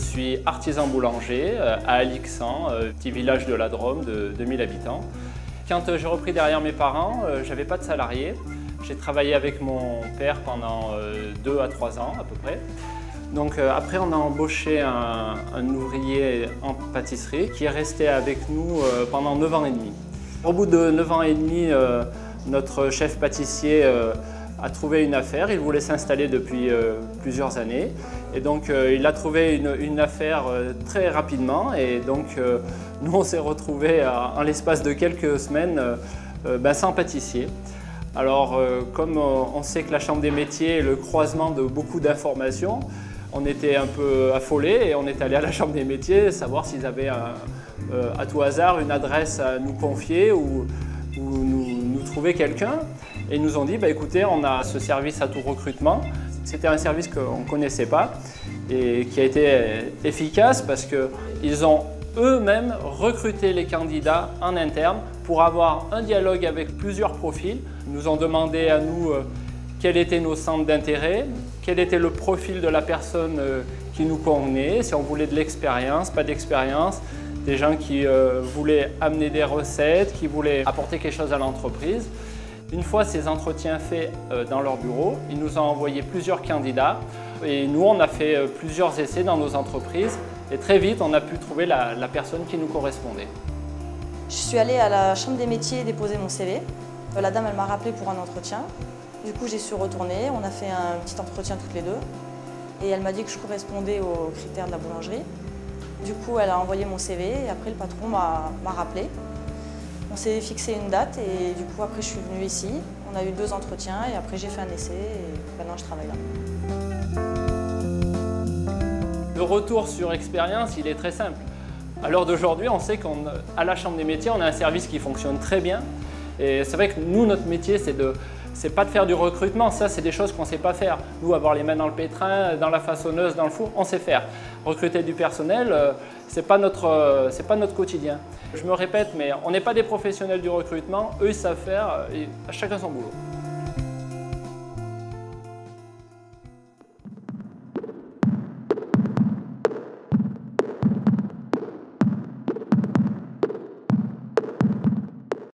suis artisan boulanger à Alixan, petit village de la Drôme de 2000 habitants. Quand j'ai repris derrière mes parents, je n'avais pas de salarié. J'ai travaillé avec mon père pendant 2 à 3 ans à peu près. Donc après on a embauché un ouvrier en pâtisserie qui est resté avec nous pendant 9 ans et demi. Au bout de 9 ans et demi, notre chef pâtissier a trouvé une affaire. Il voulait s'installer depuis plusieurs années. Et donc il a trouvé une affaire très rapidement. Et donc nous on s'est retrouvés en l'espace de quelques semaines sans pâtissier. Alors comme on sait que la Chambre des métiers est le croisement de beaucoup d'informations, on était un peu affolés et on est allé à la Chambre des métiers savoir s'ils avaient à tout hasard une adresse à nous confier ou nous trouver quelqu'un. Et ils nous ont dit, écoutez, on a ce service à tout recrutement. C'était un service qu'on ne connaissait pas et qui a été efficace parce qu'ils ont eux-mêmes recruté les candidats en interne pour avoir un dialogue avec plusieurs profils. Ils nous ont demandé à nous quels étaient nos centres d'intérêt, quel était le profil de la personne qui nous convenait, si on voulait de l'expérience, pas d'expérience, des gens qui voulaient amener des recettes, qui voulaient apporter quelque chose à l'entreprise. Une fois ces entretiens faits dans leur bureau, ils nous ont envoyé plusieurs candidats et nous on a fait plusieurs essais dans nos entreprises et très vite on a pu trouver la personne qui nous correspondait. Je suis allée à la Chambre des métiers déposer mon CV. La dame elle m'a rappelé pour un entretien. Du coup j'ai su retourner, on a fait un petit entretien toutes les deux et elle m'a dit que je correspondais aux critères de la boulangerie. Du coup elle a envoyé mon CV et après le patron m'a rappelé. On s'est fixé une date et du coup après je suis venue ici. On a eu 2 entretiens et après j'ai fait un essai et maintenant je travaille là. Le retour sur expérience, il est très simple. À l'heure d'aujourd'hui, on sait qu'à la Chambre des métiers, on a un service qui fonctionne très bien. Et c'est vrai que nous, notre métier, c'est pas de faire du recrutement, ça c'est des choses qu'on ne sait pas faire. Nous, avoir les mains dans le pétrin, dans la façonneuse, dans le four, on sait faire. Recruter du personnel, c'est pas notre quotidien. Je me répète, mais on n'est pas des professionnels du recrutement, eux ils savent faire, et chacun son boulot.